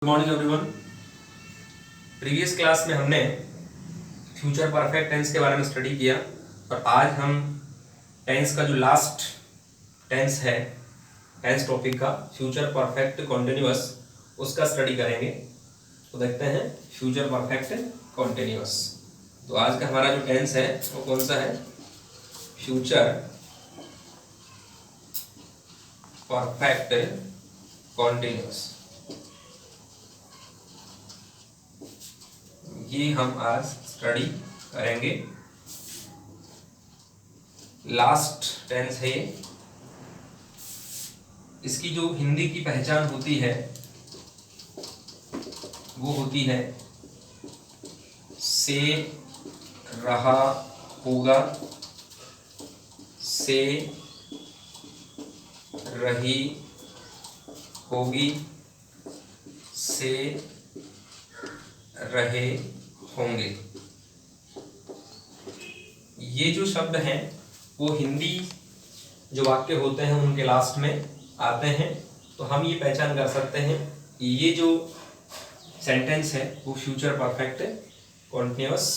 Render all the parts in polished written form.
Good morning everyone. Previous class में हमने future perfect tense के बारे में स्टडी किया और आज हम टेंस का जो लास्ट टेंस है टेंस टॉपिक का फ्यूचर परफेक्ट कॉन्टिन्यूअस उसका स्टडी करेंगे। तो देखते हैं फ्यूचर परफेक्ट कॉन्टिन्यूअस। तो आज का हमारा जो टेंस है वो कौन सा है? Future perfect continuous. ये हम आज स्टडी करेंगे। लास्ट टेंस है ये। इसकी जो हिंदी की पहचान होती है वो होती है से रहा होगा, से रही होगी, से रहे होंगे। ये जो शब्द हैं वो हिंदी जो वाक्य होते हैं उनके लास्ट में आते हैं। तो हम ये पहचान कर सकते हैं कि ये जो सेंटेंस है वो फ्यूचर परफेक्ट कॉन्टिन्यूअस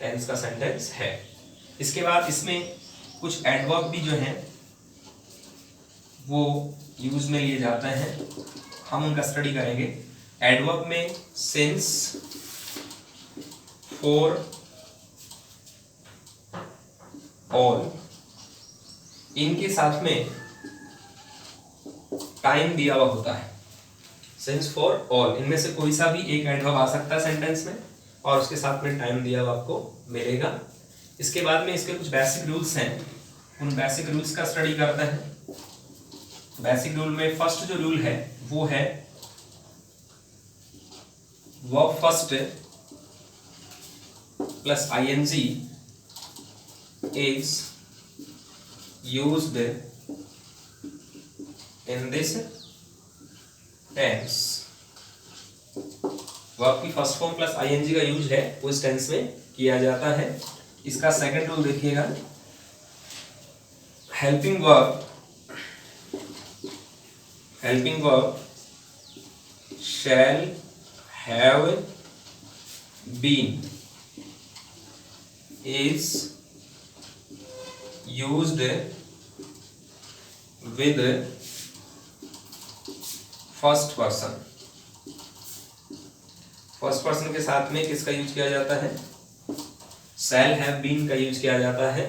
टेंस का सेंटेंस है। इसके बाद इसमें कुछ एडवर्ब भी जो हैं वो यूज में लिए जाते हैं, हम उनका स्टडी करेंगे। एडवर्ब में सिंस, फॉर, ऑल, इनके साथ में टाइम दिया हुआ होता है। सिंस, फॉर, ऑल, इनमें से कोई सा भी एक एडवर्ब आ सकता है सेंटेंस में और उसके साथ में टाइम दिया हुआ आपको मिलेगा। इसके बाद में इसके कुछ बेसिक रूल्स हैं, उन बेसिक रूल्स का स्टडी करते हैं। बेसिक रूल में फर्स्ट जो रूल है वो है verb first plus ing is used in this tense। Verb की फर्स्ट फॉर्म प्लस ing का यूज है वो इस टेंस में किया जाता है। इसका सेकंड रूल देखिएगा, helping verb shall have been is used with first person. First person के साथ में किसका यूज किया जाता है? shall have been का यूज किया जाता है।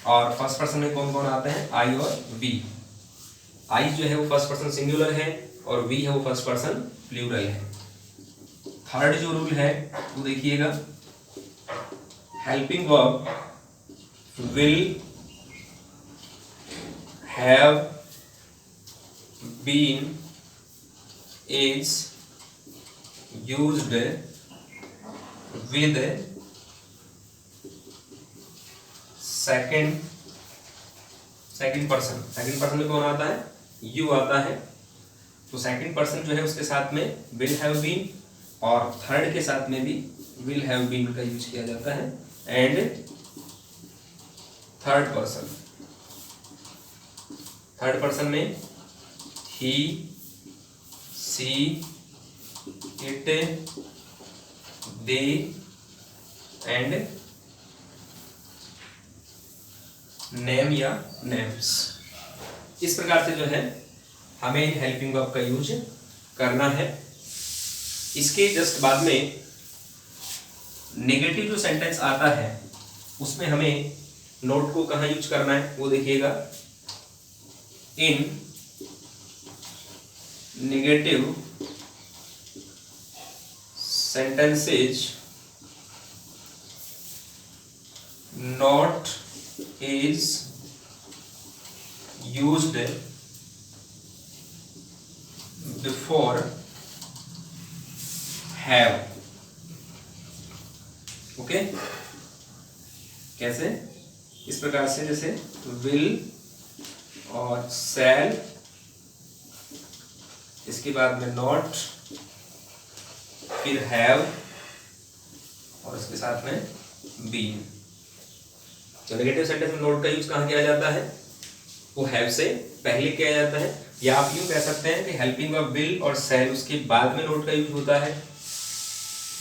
और फर्स्ट पर्सन में कौन कौन आते हैं? I और we। I जो है वो फर्स्ट पर्सन सिंगुलर है और we है वो फर्स्ट पर्सन प्लूरल है। थर्ड जो रूल है वो देखिएगा, helping verb will have been is used with second person. Second person में कौन आता है? यू आता है। तो सेकंड पर्सन जो है उसके साथ में विल हैव बीन और थर्ड के साथ में भी विल हैव बीन का यूज किया जाता है। एंड थर्ड पर्सन में ही, सी, इट, दे एंड नेम या नेम्स। इस प्रकार से जो है हमें हेल्पिंग वर्ब का यूज करना है। इसके जस्ट बाद में नेगेटिव जो सेंटेंस आता है उसमें हमें नोट को कहाँ यूज करना है वो देखिएगा। In negative sentences not is used before have. Okay, कैसे? इस प्रकार से जैसे विल और शैल, इसके बाद में नॉट, फिर हैव और इसके साथ में बीन। तो नेगेटिव सेंटेंस में नोट का यूज कहाँ किया जाता है? वो हैव से पहले किया जाता है या आप यूँ कह सकते हैं कि हेल्पिंग वर्ब विल और शैल उसके बाद में नोट का यूज होता है,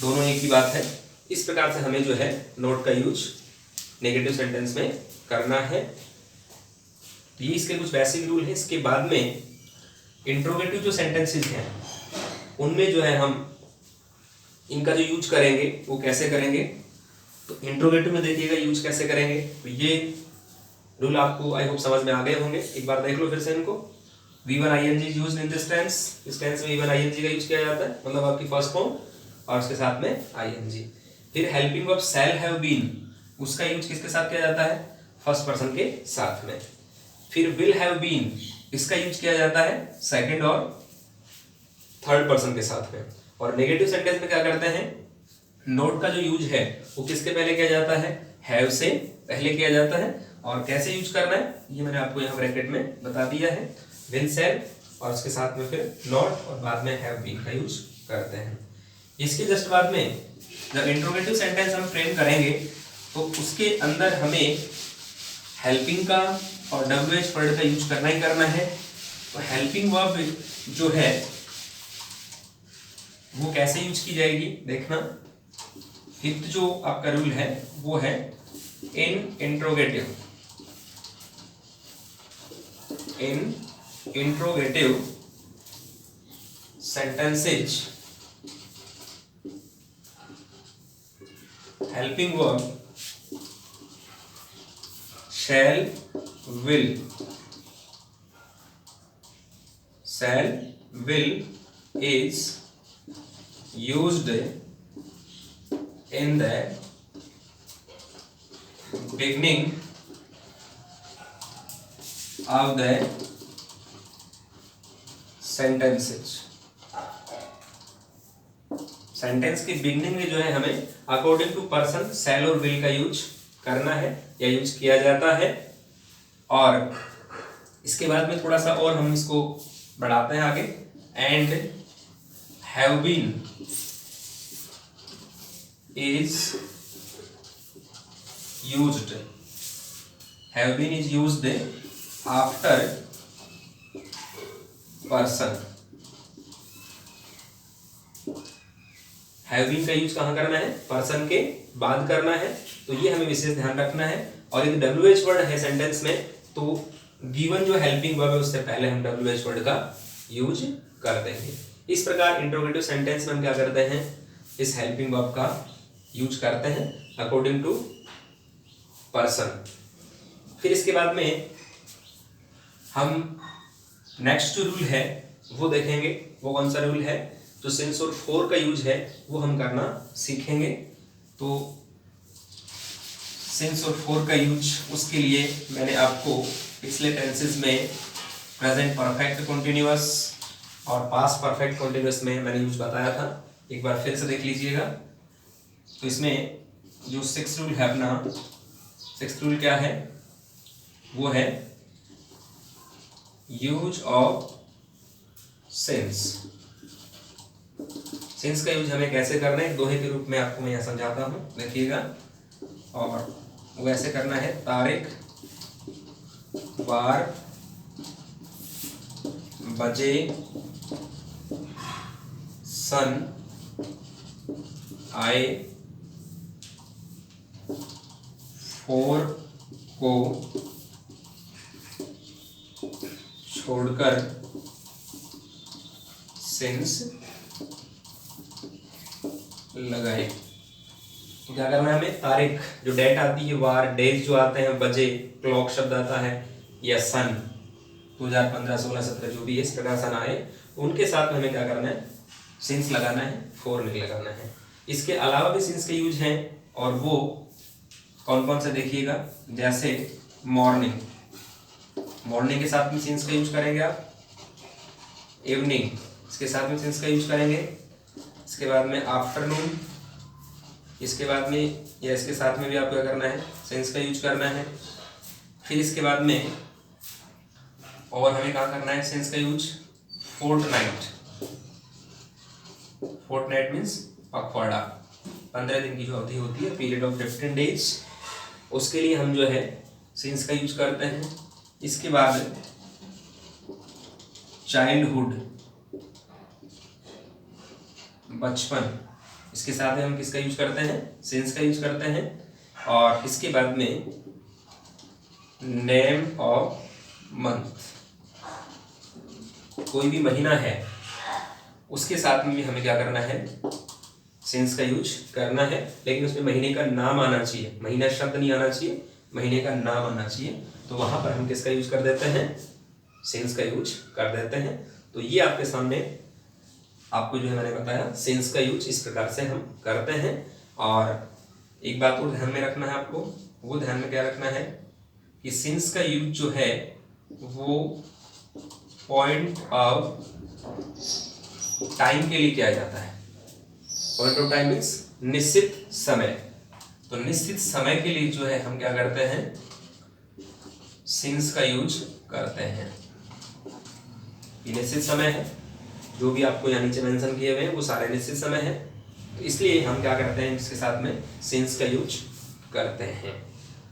दोनों एक ही बात है। इस प्रकार से हमें जो है नोट का यूज नेगेटिव सेंटेंस में करना है। ये इसके कुछ बेसिक रूल है। इसके बाद में इंट्रोगेटिव जो सेंटेंसेस हैं उनमें जो है हम इनका जो यूज करेंगे वो कैसे करेंगे, तो इंट्रोगेटिव में देखिएगा यूज कैसे करेंगे। तो ये रूल आपको आई होप समझ में आ गए होंगे। एक बार देख लो फिर से इनको। V1 ing is used in this tense. इस टेंस में V1 ing का यूज किया जाता है, मतलब आपकी फर्स्ट फॉर्म और उसके साथ में ing। फिर helping verb shall have been, उसका यूज किसके साथ किया जाता है, फर्स्ट पर्सन के साथ में। फिर विल हैव बीन, इसका यूज किया जाता है सेकंड और थर्ड पर्सन के साथ में। और नेगेटिव सेंटेंस में क्या करते हैं, नोट का जो यूज है वो किसके पहले किया जाता है, हैव से पहले किया जाता है। और कैसे यूज करना है ये मैंने आपको यहाँ ब्रैकेट में बता दिया है, विल शैल और उसके साथ में फिर नॉट और बाद में हैव बीन का यूज करते हैं। इसके जस्ट बाद में जब इंट्रोगेटिव सेंटेंस हम फ्रेम करेंगे तो उसके अंदर हमें हेल्पिंग का और WH वर्ड का यूज करना ही करना है। तो हेल्पिंग वर्ब जो है वो कैसे यूज की जाएगी देखना। फिफ्थ जो आपका रूल है वो है in interrogative sentences helping verb shall will is used in the beginning of the sentences। Sentence के बिगनिंग में जो है हमें अकॉर्डिंग टू पर्सन शैल और विल का यूज करना है या यूज किया जाता है। और इसके बाद में थोड़ा सा और हम इसको बढ़ाते हैं आगे। And have been is used, have been is used after person. Have been का यूज कहाँ करना है, पर्सन के बाद करना है, तो ये हमें विशेष ध्यान रखना है। और यदि WH वर्ड है सेंटेंस में तो गिवन जो हेल्पिंग वर्ब है उससे पहले हम WH वर्ड का यूज कर देंगे। इस प्रकार इंट्रोगेटिव सेंटेंस में हम क्या करते हैं, इस हेल्पिंग वर्ब का यूज करते हैं अकॉर्डिंग टू पर्सन। फिर इसके बाद में हम नेक्स्ट जो रूल है वो देखेंगे। वो कौन सा रूल है, जो सिंस और फॉर का यूज है वो हम करना सीखेंगे। तो सिंस और फॉर का यूज, उसके लिए मैंने आपको पिछले टेंसेस में प्रेजेंट परफेक्ट कंटीन्यूअस और पास्ट परफेक्ट कंटीन्यूअस में मैंने यूज बताया था, एक बार फिर से देख लीजिएगा। तो इसमें जो सिक्स्थ रूल है अपना, सिक्स्थ रूल क्या है, वो है यूज ऑफ सिंस। सिंस का यूज हमें कैसे करना है, दोहे के रूप में आपको मैं यहाँ समझाता हूँ, देखिएगा। और वो ऐसे करना है, तारीख, बार, बजे, सन, आए, फोर को छोड़कर सिंस लगाए। तो क्या करना है हमें, तारीख जो डेट आती है, वार डेज जो आते हैं, बजे क्लॉक शब्द आता है, या सन 2015, 16, 17 जो भी इस प्रकार सन आए, उनके साथ में हमें क्या करना है, सिंस लगाना है, फोर नहीं लगाना है। इसके अलावा भी सिंस के यूज हैं, और वो कौन कौन से देखिएगा, जैसे मॉर्निंग, मॉर्निंग के साथ में सिंस का यूज करेंगे आप। इवनिंग, इसके साथ में सिंस का यूज करेंगे। इसके बाद में आफ्टरनून, इसके बाद में या इसके साथ में भी आपको क्या करना है, सिंस का यूज करना है। फिर इसके बाद में और हमें कहाँ करना है सिंस का यूज, फोर्टनाइट। फोर्टनाइट मीन्स पखवाड़ा, 15 दिन की जो अवधि होती है, पीरियड ऑफ 15 डेज, उसके लिए हम जो है सिंस का यूज करते हैं। इसके बाद चाइल्डहुड, बचपन, इसके साथ में हम किसका यूज करते हैं, सिंस का यूज करते हैं। और इसके बाद में नेम ऑफ मंथ, कोई भी महीना है उसके साथ में भी हमें क्या करना है, सिंस का यूज करना है, लेकिन उसमें महीने का नाम आना चाहिए, महीना शब्द नहीं आना चाहिए, महीने का नाम आना चाहिए। तो वहां पर हम किसका यूज कर देते हैं, सिंस का यूज कर देते हैं। तो ये आपके सामने आपको जो है मैंने बताया सिंस का यूज इस प्रकार से हम करते हैं। और एक बात और ध्यान में रखना है आपको, वो ध्यान में क्या रखना है कि सिंस का यूज जो है वो पॉइंट ऑफ टाइम के लिए किया जाता है। पॉइंट ऑफ टाइम मीन्स निश्चित समय। तो निश्चित समय के लिए जो है हम क्या करते हैं, सिंस का यूज करते हैं। ये निश्चित समय है, जो भी आपको यहाँ नीचे मेंशन किए हुए हैं वो सारे निश्चित समय है, तो इसलिए हम क्या करते हैं, इसके साथ में सिंस का यूज करते हैं।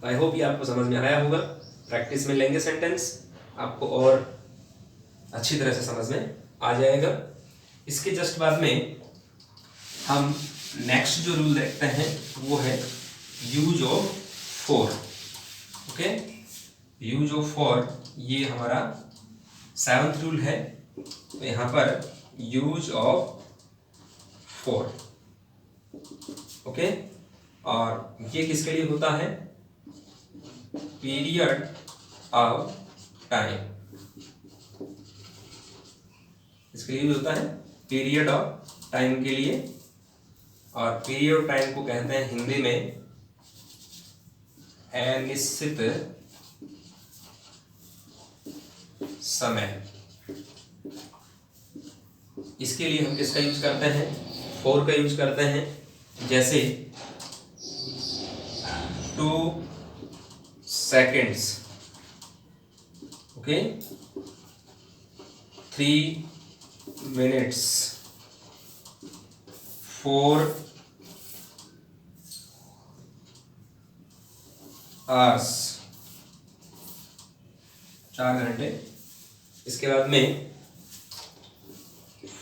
आई होप ये आपको समझ में आया होगा। प्रैक्टिस में लेंगे सेंटेंस, आपको और अच्छी तरह से समझ में आ जाएगा। इसके जस्ट बाद में हम नेक्स्ट जो रूल देखते हैं वो है use of for. Okay, use of for ये हमारा 7th रूल है। तो यहाँ पर यूज ऑफ फॉर, ओके, और ये किसके लिए होता है, पीरियड ऑफ टाइम, इसके लिए होता है पीरियड ऑफ टाइम के लिए। और पीरियड ऑफ टाइम को कहते हैं हिंदी में अनिश्चित समय। इसके लिए हम किसका यूज करते हैं, फॉर का यूज करते हैं। जैसे 2 seconds, ओके, 3 minutes, 4 hours, 4 घंटे। इसके बाद में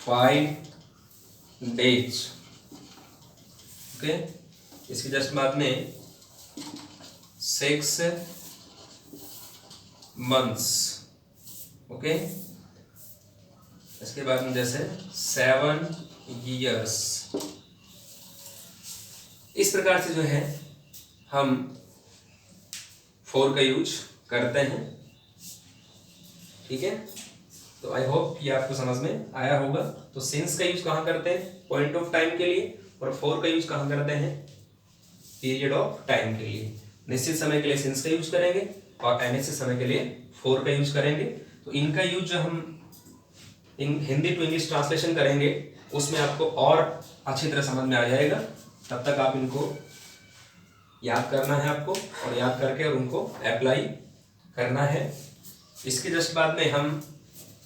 5 days, ओके। इसके जस्ट बाद में 6 months, ओके। इसके बाद में जैसे 7 years। इस प्रकार से जो है हम फॉर का यूज करते हैं, ठीक है। तो आई होप ये आपको समझ में आया होगा। तो सिंस का यूज कहाँ करते हैं, पॉइंट ऑफ टाइम के लिए, और फॉर का यूज कहाँ करते हैं, पीरियड ऑफ टाइम के लिए। निश्चित समय के लिए सिंस का यूज करेंगे और अनिश्चित समय के लिए फॉर का यूज करेंगे। तो इनका यूज जो हम हिंदी टू इंग्लिश ट्रांसलेशन करेंगे उसमें आपको और अच्छी तरह समझ में आ जाएगा। तब तक आप इनको याद करना है आपको, और याद करके और उनको अप्लाई करना है। इसके जस्ट बाद में हम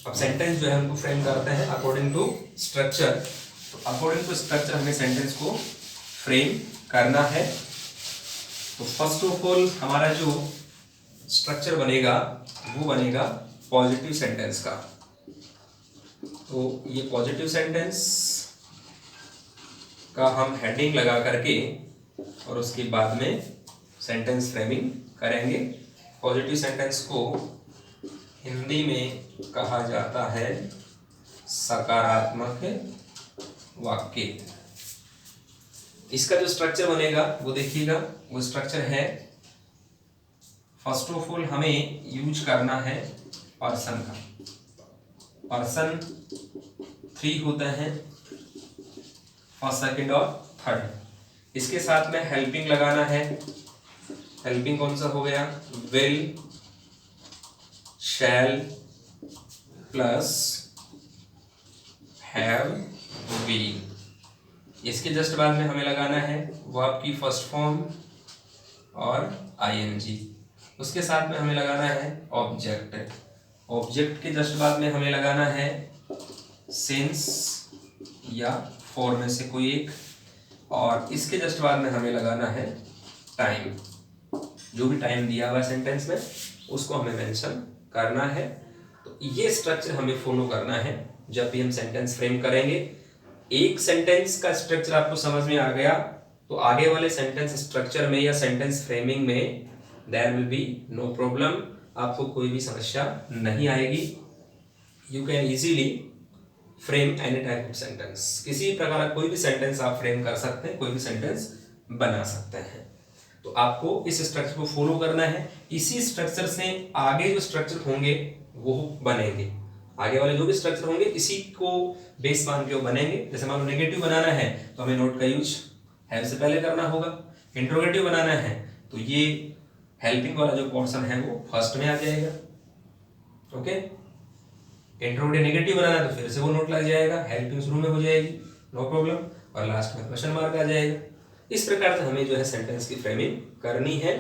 अब सेंटेंस जो है उनको फ्रेम करते हैं अकॉर्डिंग टू स्ट्रक्चर। तो अकॉर्डिंग टू स्ट्रक्चर हमें सेंटेंस को फ्रेम करना है। तो फर्स्ट ऑफ ऑल हमारा जो स्ट्रक्चर बनेगा वो बनेगा पॉजिटिव सेंटेंस का। तो ये पॉजिटिव सेंटेंस का हम हेडिंग लगा करके और उसके बाद में सेंटेंस फ्रेमिंग करेंगे। पॉजिटिव सेंटेंस को हिंदी में कहा जाता है सकारात्मक वाक्य। इसका जो स्ट्रक्चर बनेगा वो देखिएगा, वो स्ट्रक्चर है, फर्स्ट ऑफ ऑल हमें यूज करना है पर्सन का। पर्सन 3 होता है, फर्स्ट, सेकंड और थर्ड। इसके साथ में हेल्पिंग लगाना है। हेल्पिंग कौन सा हो गया, will, shall plus have, been. इसके जस्ट बाद में हमें लगाना है वो आपकी फर्स्ट फॉर्म और आईएनजी। उसके साथ में हमें लगाना है ऑब्जेक्ट। ऑब्जेक्ट के जस्ट बाद में हमें लगाना है सिंस या फॉर में से कोई एक, और इसके जस्ट बाद में हमें लगाना है टाइम। जो भी टाइम दिया हुआ है सेंटेंस में उसको हमें मेंशन करना है। तो तो ये स्ट्रक्चर हमें फॉलो करना है जब भी हम सेंटेंस फ्रेम करेंगे। एक सेंटेंस का स्ट्रक्चर आपको समझ में आ गया तो आगे वाले सेंटेंस स्ट्रक्चर में या सेंटेंस फ्रेमिंग में there will be no problem, आपको कोई भी समस्या नहीं आएगी। You can easily frame any type of sentence, किसी प्रकार का कोई भी सेंटेंस आप फ्रेम कर सकते हैं, कोई भी सेंटेंस बना सकते हैं। तो आपको इस स्ट्रक्चर को फॉलो करना है, इसी स्ट्रक्चर से आगे जो स्ट्रक्चर होंगे वो बनेंगे, आगे वाले जो भी स्ट्रक्चर होंगे इसी को बेस मान के वो बनेंगे। जैसे मान लो नेगेटिव बनाना है तो हमें नोट का यूज हैव से पहले करना होगा, इंट्रोगेटिव बनाना है तो ये हेल्पिंग वाला जो पोर्शन है वो फर्स्ट में आ जाएगा। ओके, इंट्रोगेटिव नेगेटिव बनाना है तो फिर से वो नोट लग जाएगा, हेल्पिंग शुरू में हो जाएगी, नो प्रॉब्लम, और लास्ट में क्वेश्चन मार्क आ जाएगा। इस प्रकार से हमें जो है सेंटेंस की फ्रेमिंग करनी है।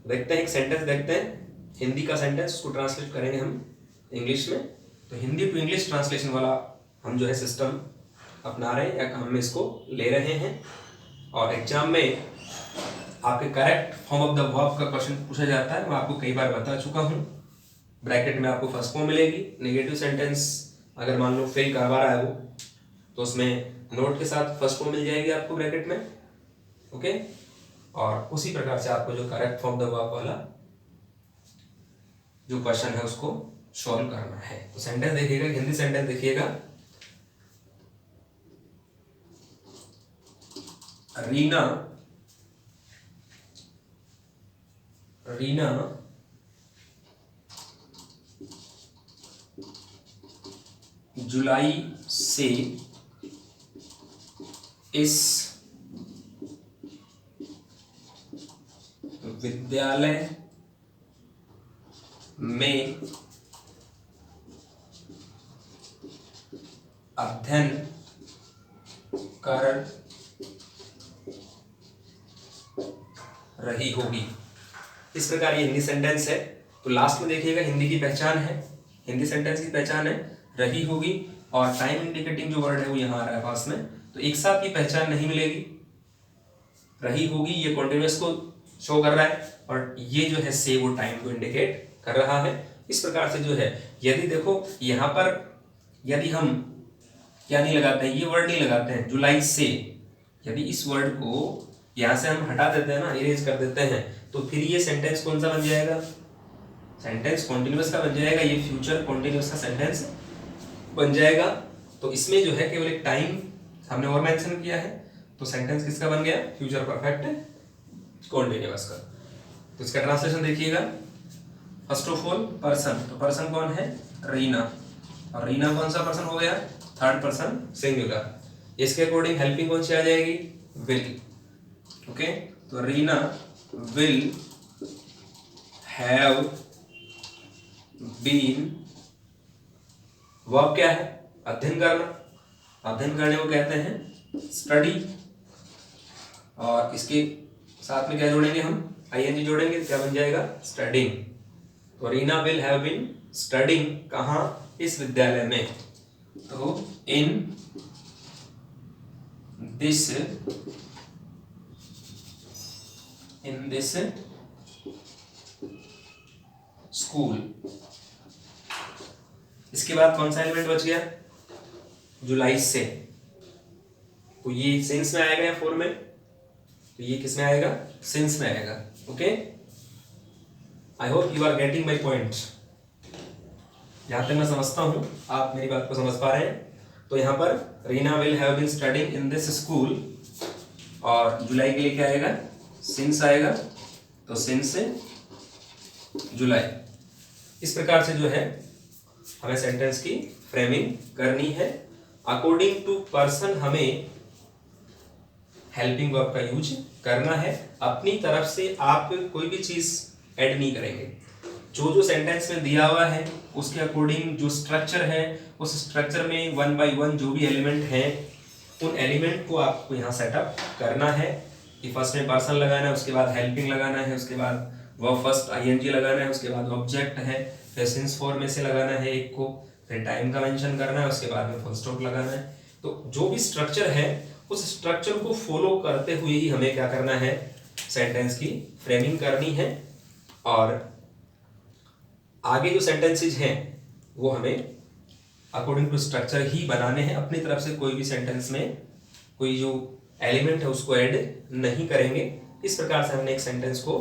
देखते हैं एक सेंटेंस देखते हैं, हिंदी का सेंटेंस, उसको ट्रांसलेट करेंगे हम इंग्लिश में। तो हिंदी टू इंग्लिश ट्रांसलेशन वाला हम जो है सिस्टम अपना रहे हैं या काम में इसको ले रहे हैं, और एग्जाम में आपके correct form of the verb का क्वेश्चन पूछा जाता है, मैं आपको कई बार बता चुका हूँ। ब्रैकेट में आपको फर्स्ट फॉर्म मिलेगी, नेगेटिव सेंटेंस अगर मान लो फेल करवा रहा है वो तो उसमें नोट के साथ फर्स्ट फॉर्म मिल जाएगी आपको ब्रैकेट में। ओके, और उसी प्रकार से आपको जो करेक्ट फॉर्म द वर्ब वाला जो क्वेश्चन है उसको सॉल्व करना है। तो सेंटेंस देखिएगा, हिंदी सेंटेंस देखिएगा, रीना जुलाई से इस विद्यालय में अध्ययन कर रही होगी। इस प्रकार ये हिंदी सेंटेंस है। तो लास्ट में देखिएगा हिंदी की पहचान है, हिंदी सेंटेंस की पहचान है रही होगी, और टाइम इंडिकेटिंग जो वर्ड है वो यहाँ आ रहा है पास में, तो एक साथ की पहचान नहीं मिलेगी। रही होगी ये कॉन्टिन्यूअस को शो कर रहा है और ये जो है से वो टाइम को इंडिकेट कर रहा है। इस प्रकार से जो है यदि देखो यहाँ पर यदि हम क्या नहीं लगाते हैं, ये वर्ड नहीं लगाते हैं जुलाई से, यदि इस वर्ड को यहाँ से हम हटा देते हैं ना, इरेज कर देते हैं, तो फिर ये सेंटेंस कौन सा बन जाएगा, सेंटेंस कॉन्टिन्यूअस का बन जाएगा, ये फ्यूचर कॉन्टिन्यूअस का सेंटेंस बन जाएगा। तो इसमें जो है केवल एक टाइम हमने और मेंशन किया है, तो सेंटेंस किसका बन गया, फ्यूचर परफेक्ट कॉन्टिन्यूअस का। तो इसका ट्रांसलेशन देखिएगा, फर्स्ट ऑफ ऑल पर्सन, तो पर्सन कौन है, रीना, और रीना कौन सा पर्सन हो गया, थर्ड पर्सन सिंगुलर। इसके अकॉर्डिंग हेल्पिंग कौन सी आ जाएगी, विल। ओके, तो Reena will have been, verb क्या है, अध्ययन करना, अध्ययन करने को कहते हैं स्टडी, और इसके साथ में क्या जोड़ेंगे हम, आईएनजी जोड़ेंगे, क्या बन जाएगा, स्टडिंग। तो Reena will have been studying, कहाँ, इस विद्यालय में, तो इन दिस स्कूल। इसके बाद कौन सा एलिमेंट बच गया, जुलाई से, तो ये सिंस में आएगा या फोर में, तो ये किस में आएगा, सिंस में आएगा। Okay, I hope you are getting my point. जहां तक मैं समझता हूं आप मेरी बात को समझ पा रहे हैं। तो यहाँ पर Reena will have been studying in this school, और जुलाई के लिए क्या आएगा, सिंस आएगा, तो सिंस से जुलाई। इस प्रकार से जो है हमें सेंटेंस की फ्रेमिंग करनी है। अकॉर्डिंग टू पर्सन हमें हेल्पिंग वर्ब का यूज करना है। अपनी तरफ से आप कोई भी चीज ऐड नहीं करेंगे, जो जो सेंटेंस में दिया हुआ है उसके अकॉर्डिंग जो स्ट्रक्चर है, उस स्ट्रक्चर में वन बाय वन जो भी एलिमेंट हैं उन एलिमेंट को आपको यहाँ सेटअप करना है कि फर्स्ट में पर्सन लगाना है, उसके बाद हेल्पिंग लगाना है, उसके बाद वर्ब फर्स्ट आईएनजी लगाना है, उसके बाद ऑब्जेक्ट है, फिर सिंस फॉर में से लगाना है एक को, फिर टाइम का मेंशन करना है, उसके बाद में फुल स्टॉप लगाना है। तो जो भी स्ट्रक्चर है उस स्ट्रक्चर को फॉलो करते हुए ही हमें क्या करना है, सेंटेंस की फ्रेमिंग करनी है। और आगे जो सेंटेंसेज हैं वो हमें अकॉर्डिंग टू स्ट्रक्चर ही बनाने हैं, अपनी तरफ से कोई भी सेंटेंस में कोई जो एलिमेंट है उसको ऐड नहीं करेंगे। इस प्रकार से हमने एक सेंटेंस को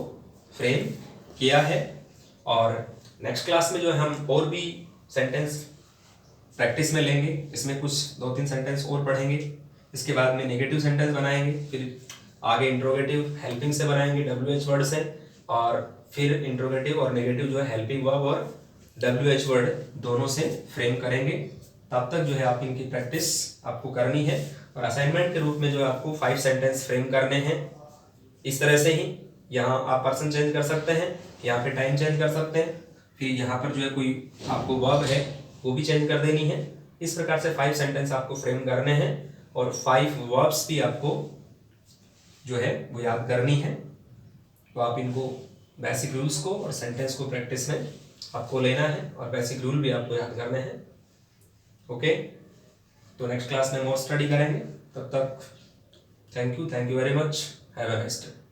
फ्रेम किया है। और नेक्स्ट क्लास में जो है हम और भी सेंटेंस प्रैक्टिस में लेंगे, इसमें कुछ 2-3 सेंटेंस और पढ़ेंगे। इसके बाद में नेगेटिव सेंटेंस बनाएंगे, फिर आगे इंट्रोगेटिव हेल्पिंग से बनाएंगे WH वर्ड से, और फिर इंट्रोगेटिव और नेगेटिव जो है हेल्पिंग वर्ब और WH वर्ड दोनों से फ्रेम करेंगे। तब तक जो है आप इनकी प्रैक्टिस आपको करनी है, और असाइनमेंट के रूप में जो है आपको 5 सेंटेंस फ्रेम करने हैं। इस तरह से ही यहाँ आप पर्सन चेंज कर सकते हैं, यहाँ पे टाइम चेंज कर सकते हैं, फिर यहाँ पर जो है कोई आपको वर्ब है वो भी चेंज कर देनी है। इस प्रकार से 5 सेंटेंस आपको फ्रेम करने हैं, और 5 वर्ब्स भी आपको जो है वो याद करनी है। तो आप इनको बेसिक रूल्स को और सेंटेंस को प्रैक्टिस में आपको लेना है, और बेसिक रूल भी आपको याद करने हैं। ओके, तो नेक्स्ट क्लास में मोर स्टडी करेंगे। तब तक thank you very much, have a nice day.